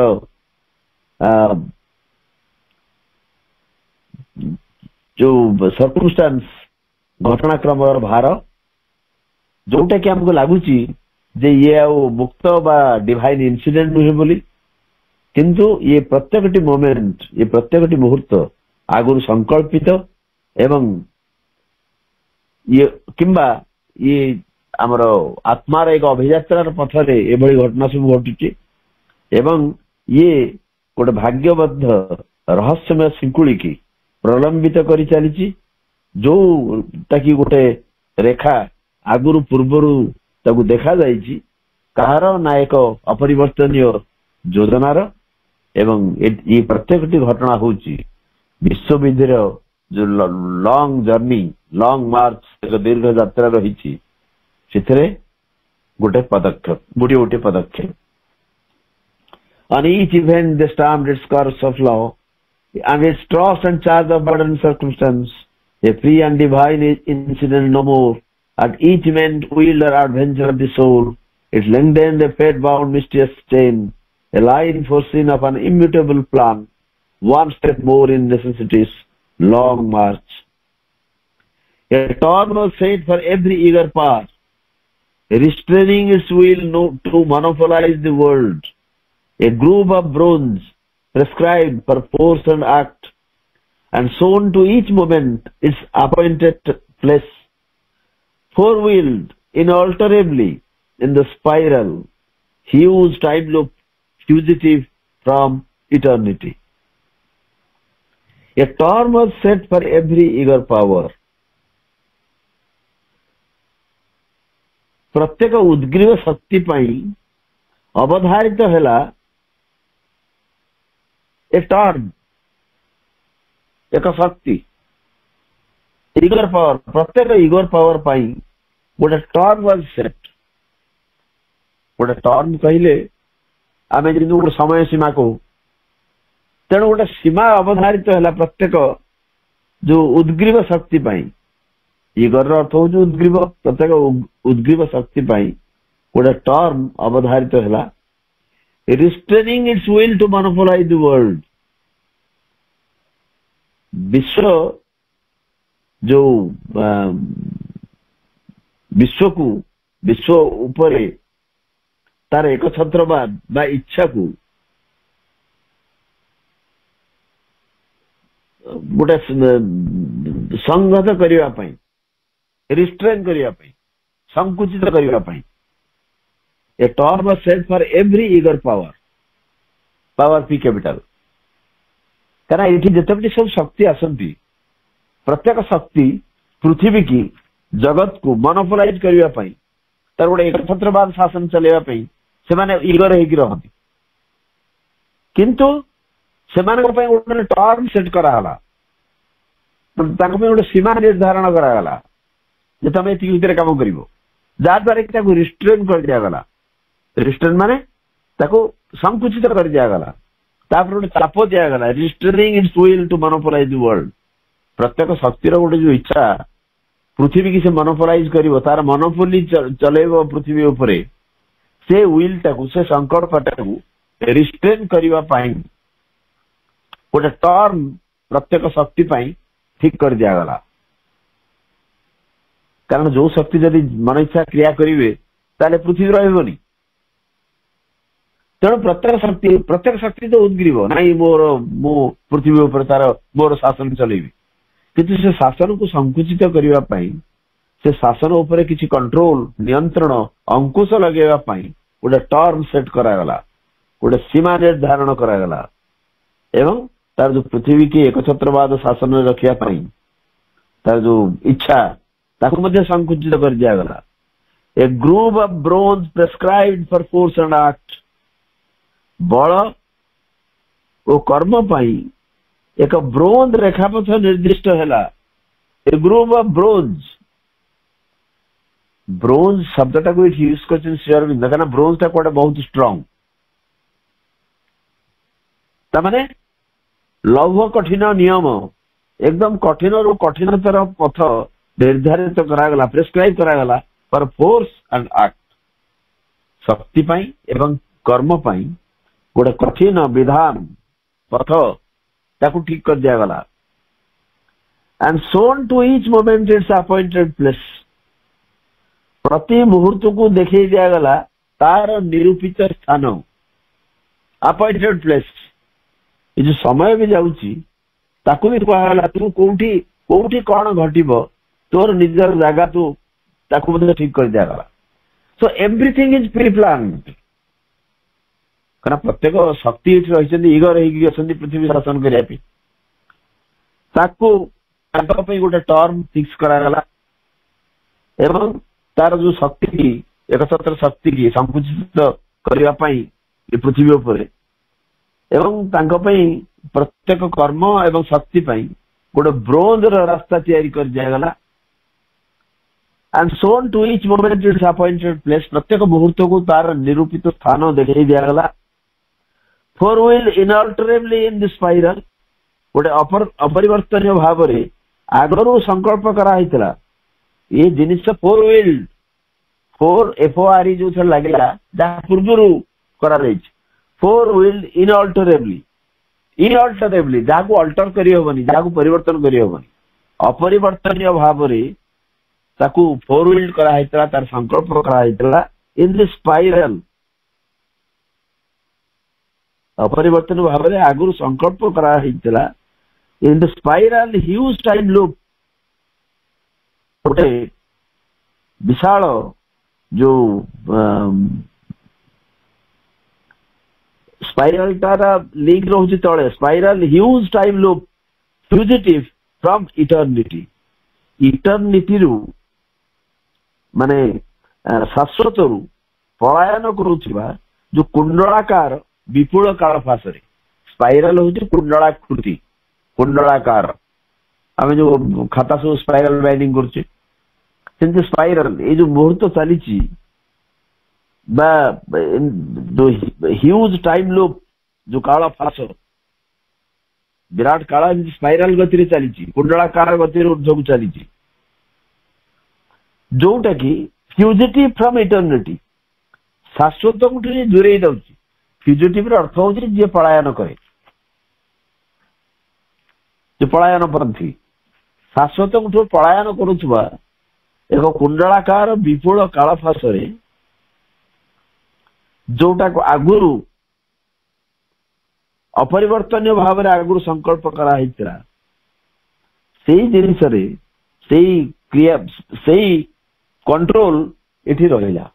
जो सर्कमस्टांस घटनाक्रम भार जोटा कि हमको लगुच ये मुक्त बा डिवाइन इन्सिडेंट नुहे बोली, किंतु ये प्रत्येकटी मोमेंट, ये प्रत्येकटी मुहूर्त आगुरी संकल्पित एवं ये किंबा ये आमर आत्मार एक अभियात्रार पथरे एभली घटना सब घटुची एवं ये गोटे भाग्यबद्ध रहस्यमय शिंकुड़ी की प्रलंबित करी चली, जो ताकि गोटे रेखा आगुरु पूर्वरु देखा जाइछि कहार ना एक अपरिवर्तनीय योजनार एवं ये प्रत्येकटी घटना होची विश्वविद्यर जो लॉन्ग जर्नी लॉन्ग मार्च एक दीर्घ यात्रा रही गोटे पदक्षेप गोटे गोटे पदक्षेप On each event they stamped its curse of law and its cross and charge of burden circumstance, a free and divine incident no more. At each event wheeled or adventure of the soul, it lengthened a fate-bound mysterious chain, a line foreseen of an immutable plan, one step more in necessity's long march. A torn was set for every eager power, restraining its will to monopolize the world. A groove of bronze prescribed for force and act, and sewn to each moment its appointed place, four-wheeled inalterably in the spiral, huge time loop fugitive from eternity. A term was set for every eager power. प्रत्येक उद्ग्रीव शक्ति पाई अवधारित हेला a term एक शक्ति eager power प्रत्येक eager power पाई गोटे term was set गोटे term कहले आमे जदि गोटे समय सीमा को तेणु गोटे सीमा अवधारित हेला प्रत्येक जो उद्ग्रीव शक्ति पाई इगर अर्थ हो उद्ग्रीव प्रत्येक उद्ग्रीव शक्ति पाई गोटे टर्म अवधारित हेला restraining its will to monopolize the world. विश्व जो विश्व उपरे तार एक छत्रवाद बा इच्छा को गोटे संघत करिवा पई रिस्ट्रेन करिवा पई संकुचित करिवा पई A term was set for every eager power. Power P capital. कारण ये जिते सब शक्ति आसती प्रत्येक शक्ति पृथ्वी की जगत को मोनोपोलाइज करने तार गोटे एकछत्रवाद शासन चलैया से माने इगर होगी रहती किंतु से गोटे टर्म सेट कराला गोटे सीमा निर्धारण कराला जे तुम ये भितर काम कर जहाद्वारा कि रिस्ट्रेन कर दिगला रिस्ट्रेन माने ताको संकुचित कर दिगला गोटे चाप दिगला restraining its will to monopolise the world प्रत्येक शक्तिर गोटे जो इच्छा पृथ्वी की से मोनोपोलाइज कर तार मोनोपोली चलेब पृथ्वी उपरे से विल टाकू से संकल्प टाकू रिस्ट्रेन करने गोटे टर्म प्रत्येक शक्ति ठीक कर दिगला कारण जो शक्ति जदि मन इच्छा क्रिया करेंगे ताले पृथ्वी रही तेणु प्रत्येक शक्ति तो उद्ग्रीव नाई मोर मु पृथ्वी उपर तार मोर शासन चलेबी किंतु से शासन को संकुचित करने से शासन उपर किसी कंट्रोल नियंत्रण अंकुश लगेगा गोटे टर्म सेट करागला गोटे सीमा निर्धारण करागला एवं तार जो पृथ्वी की एकछत्रवाद शासन रखा तार जो इच्छा ताको मध्य संकुचित कर दिगला a groove of bronze prescribed for force and act बल और कर्म पाई एक ब्रोंज रेखापथ निर्दिष्ट है ए ग्रूव ऑफ ब्रोंज शब्दटा को यूज कर श्री अरविंद कहना ब्रोंज टा कोटे बहुत स्ट्रांग तमाने लौह कठिन नियम एकदम कठिन रु कठिनतर पथ निर्धारित करागला प्रेस्क्राइब करागला फॉर फोर्स एंड एक्ट शक्ति पाई एवं कर्म पाई गोटे कठिन विधान पथ ताकू ठीक कर दिया गला and soon to each moment its appointed place प्रति मुहूर्त को देखे दिया गला तार निरूपित स्थान अपॉइंटेड प्लेस ये जो समय भी जाऊची ताकू भी कहला तू कोठी कोठी कौन घटिबो तोर निजर जगह तू ताकू ठीक कर दिया गला so everything is pre planned कारण प्रत्येक शक्ति रही इगर होती पृथ्वी शासन करने गोटे टर्म फिक्स करागला एवं तार जो शक्ति की एकछत्र शक्ति की संकुचित करने पृथ्वी उपर एवं तांको पई प्रत्येक कर्म एवं शक्ति पई गोटे ब्रोंज रास्ता तैयारी कर दियागला and soon to each moment its appointed place प्रत्येक मुहूर्त को तार निरूपित स्थान देखा दियागला forewilled inalterably in the spiral गोटे अपरिवर्तनीय भाव में आगरू संकल्प करा ये जिनिस फोर व्हील फोर FORE जो लगे जहाँ पूर्वर करा फोर व्हील इनअल्टरेबली जहाँ को अल्टर करहबनी जहाँ को परिवर्तन करहबनी अपरिवर्तनीय भाव में ताकू फोर व्हील करा तार संकल्प करा इन द स्पाइरल अपरिवर्तन भाव में आगु संकल्प करा इन the spiral huge time loop गोटे विशाल जो स्पाइरल तार लिंक रोचे तले spiral huge time loop fugitive from eternity रु माने शाश्वत रु पलायन करुवा जो कुंडलाकार विपुल काल फासरे स्पाइरल हूँ कुंडलाकृति कुंडलाकार आम जो खाता सब स्पाइरल बाइंडिंग कर स्पाइरल ये जो मुहूर्त चली जो ह्यूज टाइम लूप जो काल फास विराट काल स्पाइरल गति चली कुंडलाकार गति ऊर्ध्व चली जोटा कि फ्यूजिटिव फ्रॉम इटर्निटी शाश्वत को दूरे जाऊँगी फ्यूजिटिव अर्थ हूँ जी पलायन करे जो पलायन पंथी शाश्वत को पलायन करुवा एक कुंडलाकार विपुल काल फासरे जोटा को आगुरु अपरिवर्तनीय भाव में आगुरु संकल्प करा जिनिस क्रिया से कंट्रोल इठी रहिला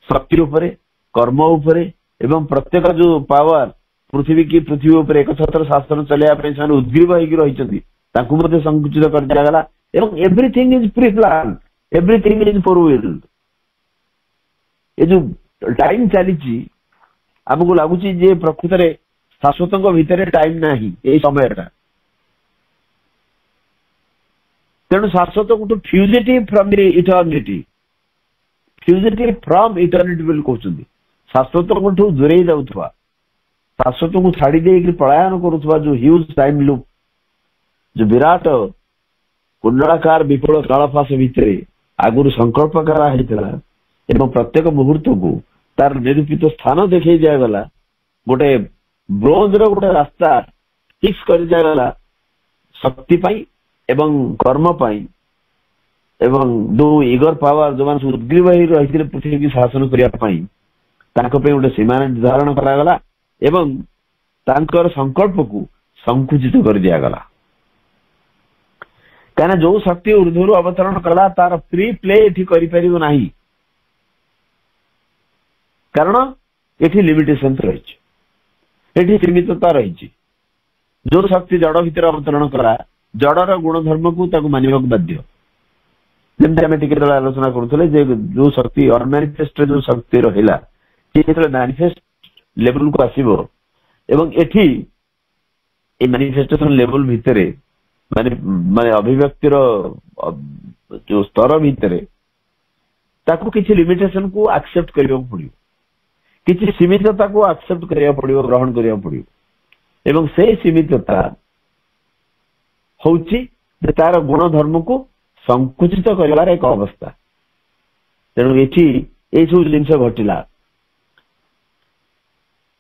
शक्ति उपरे कर्म उपरे एवं प्रत्येक जो पावर पृथ्वी उपरे एक छत्र शासन चलने उद्ग्रीव होती संकुचित कर दिया एवं everything is pre plan everything is four wheel ये जो टाइम चली आमको लगुच प्रकृत में शाश्वत भितर टाइम ना ये समय तेणु शाश्वत को fugitive from eternity fugitive from eternity बोली कहते शाश्वत को दूरे जाऊा शाश्वत को छाड़ी दे पलायन करुवा जो ह्यूज टाइम लूप जो विराट कुंडलाकार विपुल कालफास भितर आगुरी संकल्प करा एवं प्रत्येक मुहूर्त को तार निरूपित स्थान देखे दिगला गोटे ब्रोंज गोटे रास्ता फिक्स कर दिगला शक्ति पाई एवं कर्म पाई एवं जो इगर पावर जो मान उद्ग्रीव रही पृथ्वी की शासन करने गोटे सीमा निर्धारण करागला एवं तांकर संकल्प को संकुचित कर दिगला कहीं जो शक्ति ऊर्ध्व अवतरण कला तार फ्री प्ले एठी करि परिबो नाही कारण एठी लिमिटेशन रही सीमितता रही जो शक्ति जड़ भीतर अवतरण कला जड़र गुणधर्म को ताकू मानिबा बाध्य जमी आम टे आलोचना करुले जो शक्ति अनमैनिफेस्ट जो शक्ति रहा मैनिफेस्ट लेवल को आसव एवं एठी मैनिफेस्टेशन लेवल भितर माने माने अभिव्यक्तिर जो स्तर भितर ताकू किसी लिमिटेशन को एक्सेप्ट करने पड़ो किसी सीमितता को एक्सेप्ट करने पड़ो ग्रहण करने पड़ो एवं से सीमितता होची तार गुणधर्म को संकुचित कर एक अवस्था तेणु ये सब जिनस घटला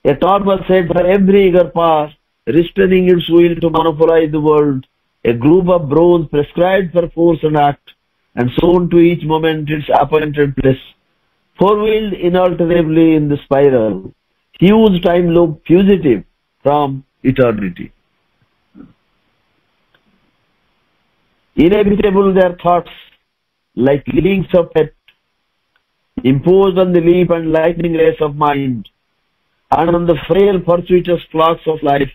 A thought was said for every eager path, restraining its will to monopolize the world, a group of bronze prescribed for force and act, and sown to each moment its appointed place. Four-wheeled inalterably in the spiral, huge time loop fugitive from eternity. Inevitable their thoughts, like links of pet, imposed on the leap and lightning race of mind, and on the frail fortuitous clocks of life,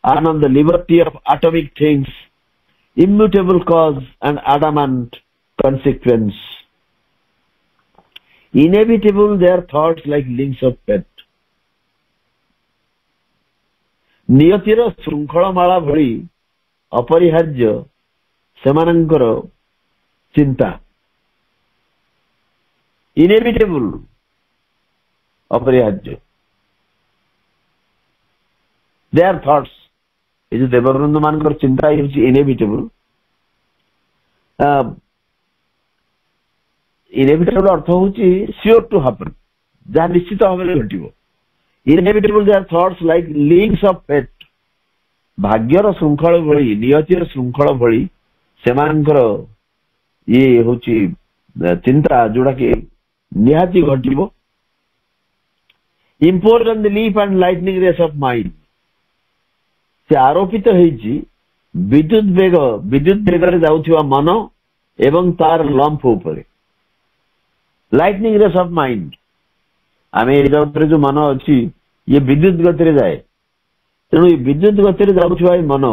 and on the liberty of atomic things, immutable cause and adamant consequence. Inevitable their thoughts like links of pet. ନିୟତିର ଶୃଙ୍ଖଳମାଳା ଭଳି ଅପରିହାର୍ଯ୍ୟ ସେମାନଙ୍କର ଚିନ୍ତା। ଇନେଭିଟେବୁଲ, ଅପରିହାର୍ଯ୍ୟ। There thoughts, ଏ ଯୋଉ ଦେବବୃନ୍ଦ ମାନଙ୍କର ଚିନ୍ତା ହେଉଛି ଇନେଭିଟେବୁଲ। ଇନେଭିଟେବୁଲ ଅର୍ଥ ହଉଛି ସିଓର ଟୁ ହାପନ୍, ଯାହା ନିଶ୍ଚିତ ଭାବରେ ଘଟିବ। Inevitable their thoughts like links of fate, ଭାଗ୍ୟର ଶୃଙ୍ଖଳ ଭଳି, ନିୟତିର ଶୃଙ୍ଖଳ ଭଳି ସେମାନଙ୍କର ଇଏ ହଉଛି ଚିନ୍ତା, ଯୋଉଟା କି ନିହାତି ଘଟିବ। Imposed on the leap and lightning race of mind, ସେ ଆରୋପିତ ହେଇଛି ବିଦ୍ୟୁତ ବେଗରେ ଯାଉଥିବା ମନ ଏବଂ ତାର ଲମ୍ଫ ଉପରେ। ଲାଇଟନିଂ ରେସ୍ ଅଫ ମାଇଣ୍ଡ, ଆମେ ଏ ଜଗତରେ ଯୋଉ ମନ ଅଛି ଇଏ ବିଦ୍ୟୁତ ଗତିରେ ଯାଏ। ତେଣୁ ଏ ବିଦ୍ୟୁତ ଗତିରେ ଯାଉଥିବା ଏ ମନ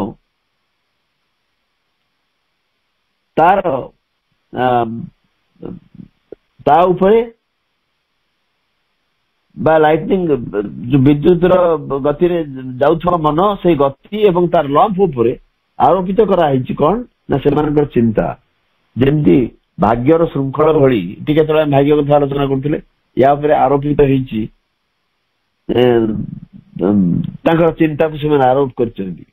ତାର ତା ଉପରେ ବା ଲାଇଟନିଂ ଯୋଉ ବିଦ୍ୟୁତର ଗତିରେ ଯାଉଥିବା ମନ, ସେଇ ଗତି ଏବଂ ତାର ଲମ୍ଫ ଉପରେ ଆରୋପିତ କରାହେଇଛି କଣ ନା ସେମାନଙ୍କର ଚିନ୍ତା। ଯେମିତି ଭାଗ୍ୟର ଶୃଙ୍ଖଳ ଭଳି, ଟିକେ ତଳେ ଆମେ ଭାଗ୍ୟ କଥା ଆଲୋଚନା କରୁଥିଲେ, ୟା ଉପରେ ଆରୋପିତ ହେଇଛି ତାଙ୍କର ଚିନ୍ତାକୁ ସେମାନେ ଆରୋପ କରିଛନ୍ତି।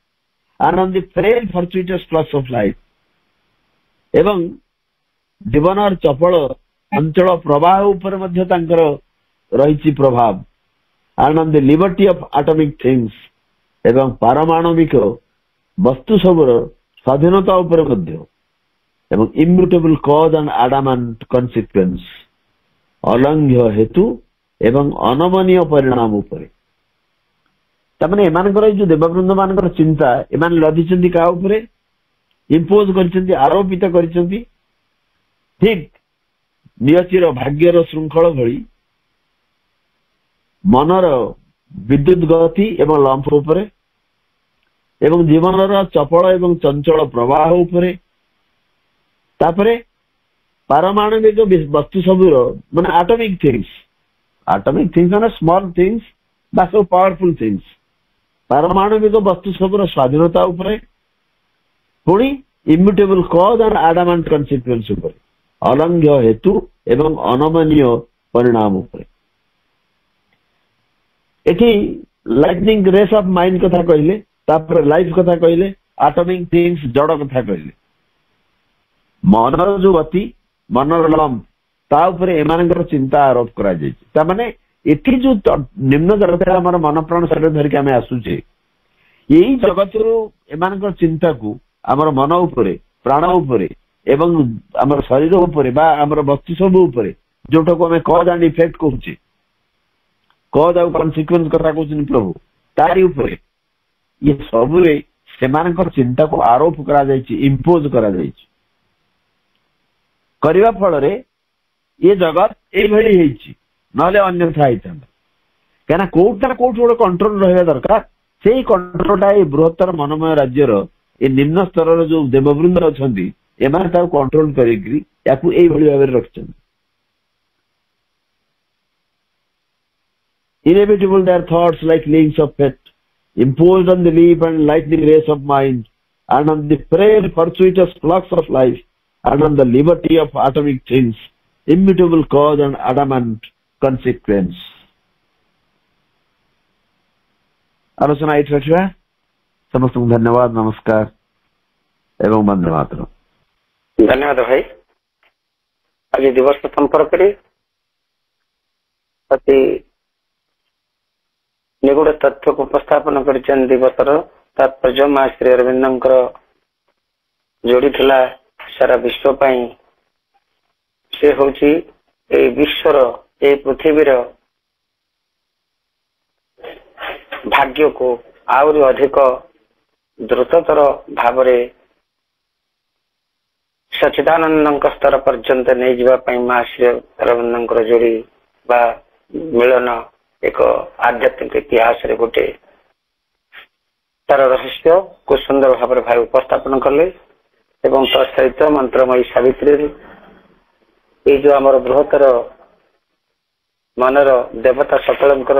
and on the frail fortuitous flux of life, ଏବଂ ଜୀବନର ଚପଳ ଅଞ୍ଚଳ ପ୍ରବାହ ଉପରେ ମଧ୍ୟ ତାଙ୍କର ରହିଛି ପ୍ରଭାବ। and on the liberty of atomic things, ଏବଂ ପାରମାଣବିକ ବସ୍ତୁ ସବୁର ସ୍ୱାଧୀନତା ଉପରେ ମଧ୍ୟ, ଏବଂ immutable cause and adamant consequence, ଅଲଙ୍ଘ୍ୟ ହେତୁ ଏବଂ ଅନମନୀୟ ପରିଣାମ ଉପରେ। ତାମାନେ ଏମାନଙ୍କର ଏଇ ଯୋଉ ଦେବବୃନ୍ଦ ମାନଙ୍କର ଚିନ୍ତା, ଏମାନେ ଲଦିଛନ୍ତି କାହା ଉପରେ? ଇମ୍ପୋଜ କରିଛନ୍ତି, ଆରୋପିତ କରିଛନ୍ତି ଠିକ ନିୟତିର ଭାଗ୍ୟର ଶୃଙ୍ଖଳ ଭଳି ମନର ବିଦ୍ୟୁତ ଗତି ଏବଂ ଲମ୍ଫ ଉପରେ, ଏବଂ ଜୀବନର ଚପଳ ଏବଂ ଚଞ୍ଚଳ ପ୍ରବାହ ଉପରେ। ତାପରେ ପାରମାଣବିକ ବସ୍ତୁ ସବୁର ମାନେ ଆଟମିକ ଥିଙ୍ଗସ ମାନେ ସ୍ମଲ ଥିଙ୍ଗସ ବା ସବୁ ପାୱାରଫୁଲ ଥିଙ୍ଗସ, ପାରମାଣବିକ ବସ୍ତୁ ସବୁର ସ୍ୱାଧୀନତା ଉପରେ, ପୁଣି ଇମ୍ୟୁଟେବଲ କଜ ଆଣ୍ଡ ଆଡାମାଣ୍ଟ କନସିକ୍ୱେନ୍ସ ଉପରେ, ଅଲଙ୍ଘ୍ୟ ହେତୁ ଏବଂ ଅନମନୀୟ ପରିଣାମ ଉପରେ। ଏଠି ଲାଇଟନିଂ ରେସ୍ ଅଫ ମାଇଣ୍ଡ କଥା କହିଲେ, ତାପରେ ଲାଇଫ କଥା କହିଲେ, ଆଟମିକ ଥିଙ୍ଗସ ଜଡ କଥା କହିଲେ। ମନର ଯୋଉ ଗତି, ମନର ଲମ୍ଫ, ତା ଉପରେ ଏମାନଙ୍କର ଚିନ୍ତା ଆରୋପ କରାଯାଇଛି। ତାମାନେ ଏଠି ଯୋଉ ନିମ୍ନ ଜଗତରେ ଆମର ମନ ପ୍ରାଣ ଶରୀର ଧରିକି ଆମେ ଆସୁଛେ, ଏଇ ଜଗତରୁ ଏମାନଙ୍କର ଚିନ୍ତାକୁ ଆମର ମନ ଉପରେ, ପ୍ରାଣ ଉପରେ ଏବଂ ଆମର ଶରୀର ଉପରେ ବା ଆମର ବସ୍ତୁ ସବୁ ଉପରେ, ଯୋଉଟାକୁ ଆମେ କଜ ଆଣ୍ଡ ଇଫେକ୍ଟ କହୁଛେ, କଜ ଆଉ କନସିକ୍ୱେନ୍ସ କଥା କହୁଛନ୍ତି ପ୍ରଭୁ, ତାରି ଉପରେ ଇଏ ସବୁରେ ସେମାନଙ୍କର ଚିନ୍ତାକୁ ଆରୋପ କରାଯାଇଛି, ଇମ୍ପୋଜ କରାଯାଇଛି। କରିବା ଫଳରେ ଏ ଜଗତ ଏଇଭଳି ହେଇଛି, ନହେଲେ ଅନ୍ୟଥା ହେଇଥାନ୍ତା। କାହିଁକିନା କୋଉଠି ନା କୋଉଠି ଗୋଟେ କଣ୍ଟ୍ରୋଲ ରହିବା ଦରକାର। ସେଇ କଣ୍ଟ୍ରୋଲଟା ଏଇ ବୃହତ୍ତର ମନମୟ ରାଜ୍ୟର ଏ ନିମ୍ନ ସ୍ତରର ଯୋଉ ଦେବବୃନ୍ଦ ଅଛନ୍ତି, ଏମାନେ ତାକୁ କଣ୍ଟ୍ରୋଲ କରିକି ୟାକୁ ଏଇଭଳି ଭାବରେ ରଖିଛନ୍ତି। Inevitable their thoughts like links of fate, imposed on the leaf and lightning rays of mind, and on the frail fortuitous flux of life, and on the liberty of atomic things, immutable cause and adamant consequence. आलोचना एठी रखिबा। समस्तଙ୍କୁ धन्यवाद, नमस्कार एवं वंदे मातरम। धन्यवाद भाई। आज दिवस संपर्क अति निगूढ़ तथ्य को उपस्थापन कर दिवसर तात्पर्य माँ श्री अरविंदर जोड़ी थिला सारा विश्व पाई। से होची ए विश्वर ए पृथ्वीर भाग्य को आउरी अधिक द्रुततर भाव सच्चिदानंद स्तर पर्यंत नहीं जावा पाई माँ श्री अरविंदर जोड़ी बा मिलन एक आध्यात्मिक इतिहास रे गोटे तार रहस्य को सुंदर भाव भाई उपस्थापन कले एवं तत्सहित मंत्रमयी सावित्री ये जो आमर बृहत्तर मनर देवता सकलंकर